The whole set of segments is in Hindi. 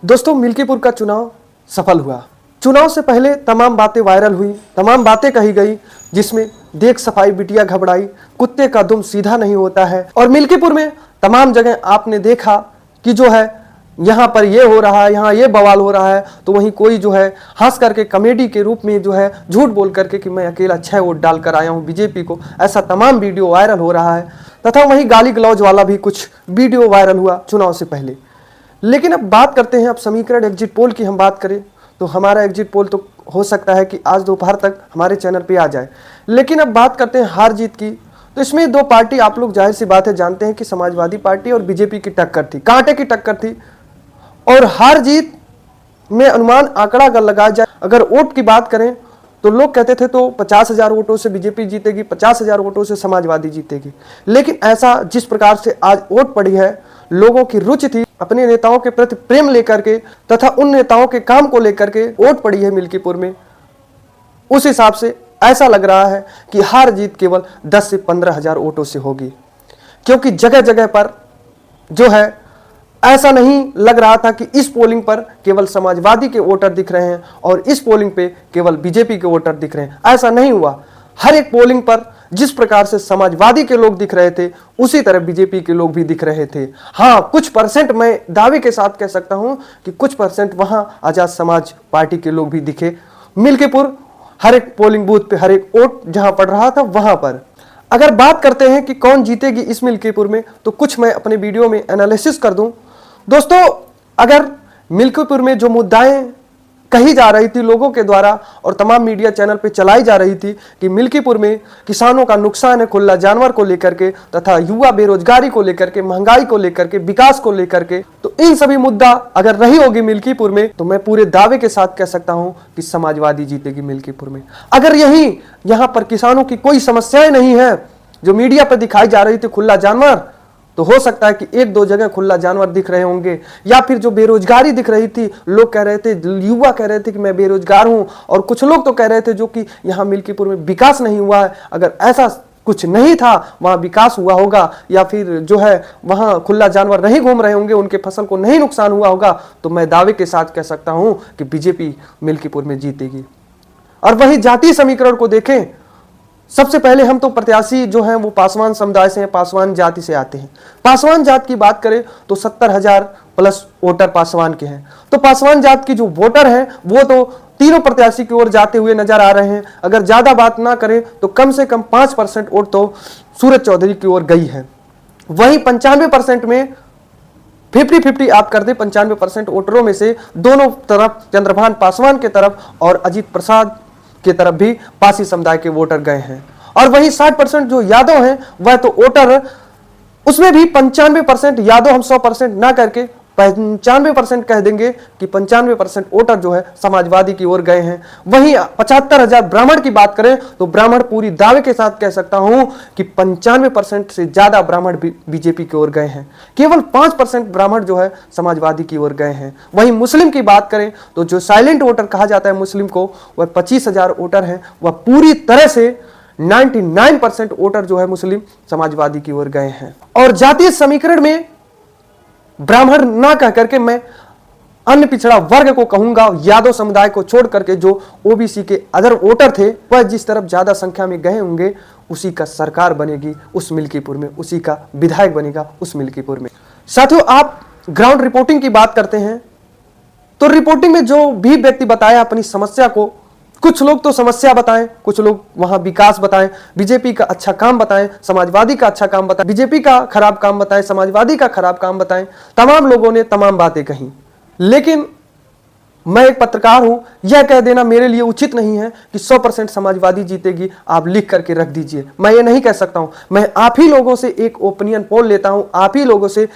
दोस्तों, मिल्कीपुर का चुनाव सफल हुआ। चुनाव से पहले तमाम बातें वायरल हुई, तमाम बातें कही गई, जिसमें देख सफाई बिटिया घबराई, कुत्ते का दुम सीधा नहीं होता है। और मिल्कीपुर में तमाम जगह आपने देखा कि जो है यहाँ पर ये हो रहा है, यहाँ ये बवाल हो रहा है, तो वहीं कोई जो है हंस करके कॉमेडी के रूप में जो है झूठ बोल करके कि मैं अकेला 6 वोट डालकर आया हूँ बीजेपी को, ऐसा तमाम वीडियो वायरल हो रहा है। तथा वहीं गाली गलौज वाला भी कुछ वीडियो वायरल हुआ चुनाव से पहले। लेकिन अब बात करते हैं, अब समीकरण एग्जिट पोल की हम बात करें तो हमारा एग्जिट पोल तो हो सकता है कि आज दोपहर तक हमारे चैनल पे आ जाए। लेकिन अब बात करते हैं हार जीत की, तो इसमें दो पार्टी आप लोग जाहिर सी बात है जानते हैं कि समाजवादी पार्टी और बीजेपी की टक्कर थी, कांटे की टक्कर थी। और हार जीत में अनुमान आंकड़ा अगर लगाया जाए, अगर वोट की बात करें तो लोग कहते थे तो 50,000 वोटों से बीजेपी जीतेगी, 50,000 वोटों से समाजवादी जीतेगी। लेकिन ऐसा जिस प्रकार से आज वोट पड़ी है, लोगों की रुचि थी अपने नेताओं के प्रति प्रेम लेकर के तथा उन नेताओं के काम को लेकर के वोट पड़ी है मिल्कीपुर में, उस हिसाब से ऐसा लग रहा है कि हार जीत केवल 10 से 15,000 वोटों से होगी। क्योंकि जगह जगह पर जो है ऐसा नहीं लग रहा था कि इस पोलिंग पर केवल समाजवादी के वोटर दिख रहे हैं और इस पोलिंग पे केवल बीजेपी के वोटर दिख रहे हैं, ऐसा नहीं हुआ। हर एक पोलिंग पर जिस प्रकार से समाजवादी के लोग दिख रहे थे, उसी तरह बीजेपी के लोग भी दिख रहे थे। हाँ, कुछ परसेंट मैं दावे के साथ कह सकता हूं कि कुछ परसेंट वहां आजाद समाज पार्टी के लोग भी दिखे। मिल्कीपुर हर एक पोलिंग बूथ पे हर एक वोट जहां पड़ रहा था वहां पर। अगर बात करते हैं कि कौन जीतेगी इस मिल्कीपुर में, तो कुछ मैं अपने वीडियो में एनालिसिस कर दूं। दोस्तों, अगर मिल्कीपुर में जो मुद्दाएं कही जा रही थी लोगों के द्वारा और तमाम मीडिया चैनल पे चलाई जा रही थी कि मिल्कीपुर में किसानों का नुकसान है खुला जानवर को लेकर के, तथा युवा बेरोजगारी को लेकर के, महंगाई को लेकर के, विकास को लेकर के, तो इन सभी मुद्दा अगर रही होगी मिल्कीपुर में, तो मैं पूरे दावे के साथ कह सकता हूं कि समाजवादी जीतेगी मिल्कीपुर में। अगर यहां पर किसानों की कोई समस्याएं नहीं है जो मीडिया पर दिखाई जा रही थी खुला जानवर, तो हो सकता है कि एक दो जगह खुला जानवर दिख रहे होंगे, या फिर जो बेरोजगारी दिख रही थी, लोग कह रहे थे, युवा कह रहे थे कि मैं बेरोजगार हूं, और कुछ लोग तो कह रहे थे जो कि यहां मिल्कीपुर में विकास नहीं हुआ है। अगर ऐसा कुछ नहीं था, वहां विकास हुआ होगा, या फिर जो है वहां खुला जानवर नहीं घूम रहे होंगे, उनके फसल को नहीं नुकसान हुआ होगा, तो मैं दावे के साथ कह सकता हूं कि बीजेपी मिल्कीपुर में जीतेगी। और वहीं जातीय समीकरण को देखें, सबसे पहले हम तो प्रत्याशी जो हैं वो पासवान समुदाय से हैं, पासवान जाति से आते हैं। पासवान जात की बात करें तो 70,000 प्लस वोटर पासवान के हैं। तो पासवान जात की जो वोटर हैं वो तो तीनों प्रत्याशी की ओर जाते हुए नजर आ रहे हैं। अगर ज्यादा बात ना करें तो कम से कम 5% वोट तो सूरज चौधरी की ओर गई है। वहीं 95% में 50-50 आप कर दे, 95% वोटरों में से दोनों तरफ चंद्रभान पासवान के तरफ और अजीत प्रसाद की तरफ भी पासी समुदाय के वोटर गए हैं। और वहीं 60% जो यादव हैं वह तो वोटर, उसमें भी 95% यादव, हम 100% ना करके 95% कह देंगे कि 95% वोटर जो है समाजवादी की ओर गए हैं। वहीं 75,000 ब्राह्मण की बात करें तो ब्राह्मण पूरी दावे के साथ कह सकता हूं कि 95% से ज्यादा ब्राह्मण बीजेपी की ओर गए हैं। केवल 5% ब्राह्मण जो है समाजवादी की ओर गए हैं। वहीं मुस्लिम की बात करें तो जो साइलेंट वोटर कहा जाता है मुस्लिम को, वह 25,000 वोटर हैं। वह पूरी तरह से 99% वोटर जो है मुस्लिम समाजवादी की ओर गए हैं। और जातीय समीकरण में ब्राह्मण ना कह करके मैं अन्य पिछड़ा वर्ग को कहूंगा, यादव समुदाय को छोड़ करके जो ओबीसी के अदर वोटर थे, वह जिस तरफ ज्यादा संख्या में गए होंगे, उसी का सरकार बनेगी उस मिल्कीपुर में, उसी का विधायक बनेगा उस मिल्कीपुर में। साथियों, आप ग्राउंड रिपोर्टिंग की बात करते हैं तो रिपोर्टिंग में जो भी व्यक्ति बताया अपनी समस्या को, कुछ लोग तो समस्या बताएं, कुछ लोग वहां विकास बताएं, बीजेपी का अच्छा काम बताएं, समाजवादी का अच्छा काम बताएं, बीजेपी का खराब काम बताएं, समाजवादी का खराब काम बताएं। तमाम लोगों ने तमाम बातें कही। लेकिन मैं एक पत्रकार हूं, यह कह देना मेरे लिए उचित नहीं है कि 100% समाजवादी जीतेगी, आप लिख करके रख दीजिए। मैं ये नहीं कह सकता हूं। मैं आप ही लोगों से एक ओपिनियन पोल लेता हूं, आप ही लोगों से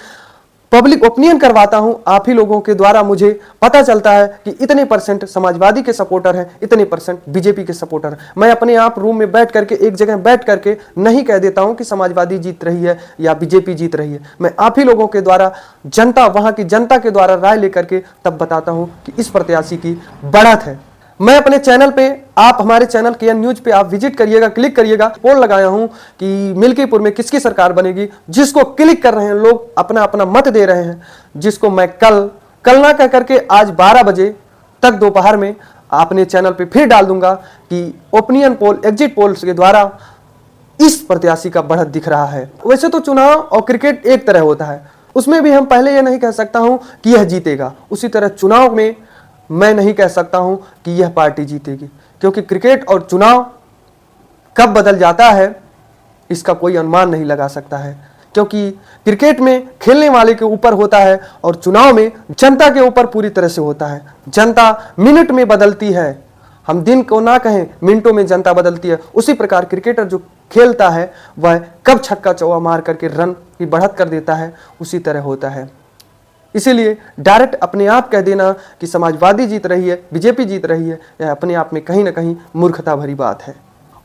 पब्लिक ओपिनियन करवाता हूं, आप ही लोगों के द्वारा मुझे पता चलता है कि इतने % समाजवादी के सपोर्टर हैं, इतने % बीजेपी के सपोर्टर हैं। मैं अपने आप रूम में बैठ करके, एक जगह बैठ करके नहीं कह देता हूं कि समाजवादी जीत रही है या बीजेपी जीत रही है। मैं आप ही लोगों के द्वारा, जनता, वहां की जनता के द्वारा राय लेकर के तब बताता हूं कि इस प्रत्याशी की बढ़त है। मैं अपने चैनल पे, आप हमारे चैनल KN न्यूज पे आप विजिट करिएगा, क्लिक करिएगा। पोल लगाया हूं कि मिल्कीपुर में किसकी सरकार बनेगी, जिसको क्लिक कर रहे हैं लोग अपना अपना मत दे रहे हैं, जिसको मैं कल कल ना कह करके आज 12 बजे तक दोपहर में अपने चैनल पे फिर डाल दूंगा कि ओपिनियन पोल, एग्जिट पोल्स के द्वारा इस प्रत्याशी का बढ़त दिख रहा है। वैसे तो चुनाव और क्रिकेट एक तरह होता है, उसमें भी हम पहले ये नहीं कह सकता हूं कि यह जीतेगा, उसी तरह चुनाव में मैं नहीं कह सकता हूं कि यह पार्टी जीतेगी, क्योंकि क्रिकेट और चुनाव कब बदल जाता है इसका कोई अनुमान नहीं लगा सकता है, क्योंकि क्रिकेट में खेलने वाले के ऊपर होता है और चुनाव में जनता के ऊपर पूरी तरह से होता है। जनता मिनट में बदलती है, हम दिन को ना कहें, मिनटों में जनता बदलती है। उसी प्रकार क्रिकेटर जो खेलता है वह कब छक्का चौका मार करके रन की बढ़त कर देता है, उसी तरह होता है। इसीलिए डायरेक्ट अपने आप कह देना कि समाजवादी जीत रही है, बीजेपी जीत रही है, यह अपने आप में कहीं ना कहीं मूर्खता भरी बात है।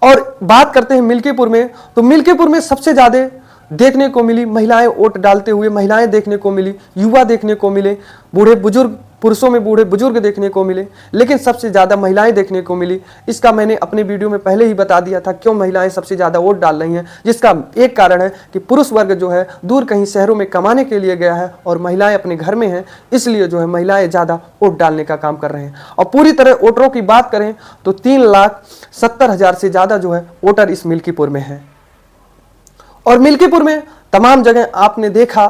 और बात करते हैं मिल्कीपुर में, तो मिल्कीपुर में सबसे ज्यादा देखने को मिली महिलाएं वोट डालते हुए, महिलाएं देखने को मिली, युवा देखने को मिले, बूढ़े बुजुर्ग, पुरुषों में बूढ़े बुजुर्ग देखने को मिले, लेकिन सबसे ज्यादा महिलाएं देखने को मिली। इसका मैंने अपने वीडियो में पहले ही बता दिया था क्यों महिलाएं सबसे ज्यादा वोट डाल रही हैं, जिसका एक कारण है कि पुरुष वर्ग जो है दूर कहीं शहरों में कमाने के लिए गया है और महिलाएं अपने घर में हैं, इसलिए जो है महिलाएं ज्यादा वोट डालने का काम कर रहे हैं। और पूरी तरह वोटरों की बात करें तो 3,70,000 से ज्यादा जो है वोटर इस मिल्कीपुर में है। और मिल्कीपुर में तमाम जगह आपने देखा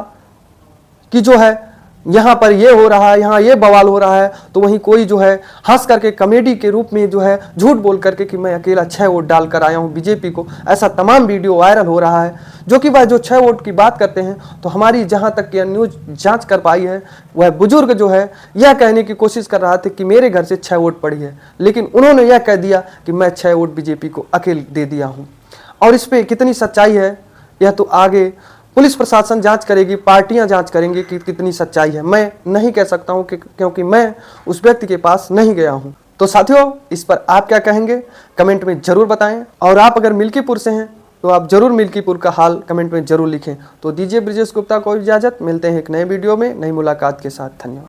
कि जो है यहाँ पर ये हो रहा है, यहाँ ये बवाल हो रहा है, तो वहीं कोई जो है हंस करके कॉमेडी के रूप में जो है झूठ बोल करके कि मैं अकेला 6 वोट डाल कर आया हूँ बीजेपी को, ऐसा तमाम वीडियो वायरल हो रहा है। जो कि वह जो 6 वोट की बात करते हैं, तो हमारी जहाँ तक यह न्यूज जांच कर पाई है, वह बुजुर्ग जो है यह कहने की कोशिश कर रहा था कि मेरे घर से 6 वोट पड़ी है, लेकिन उन्होंने यह कह दिया कि मैं 6 वोट बीजेपी को अकेले दे दिया हूँ। और इस पर कितनी सच्चाई है यह तो आगे पुलिस प्रशासन जांच करेगी, पार्टियां जांच करेंगी कि कितनी सच्चाई है। मैं नहीं कह सकता हूं कि क्योंकि मैं उस व्यक्ति के पास नहीं गया हूं। तो साथियों, इस पर आप क्या कहेंगे कमेंट में जरूर बताएं, और आप अगर मिल्कीपुर से हैं तो आप जरूर मिल्कीपुर का हाल कमेंट में जरूर लिखें। तो दीजिए ब्रिजेश गुप्ता को इजाजत, मिलते हैं एक नए वीडियो में नई मुलाकात के साथ। धन्यवाद।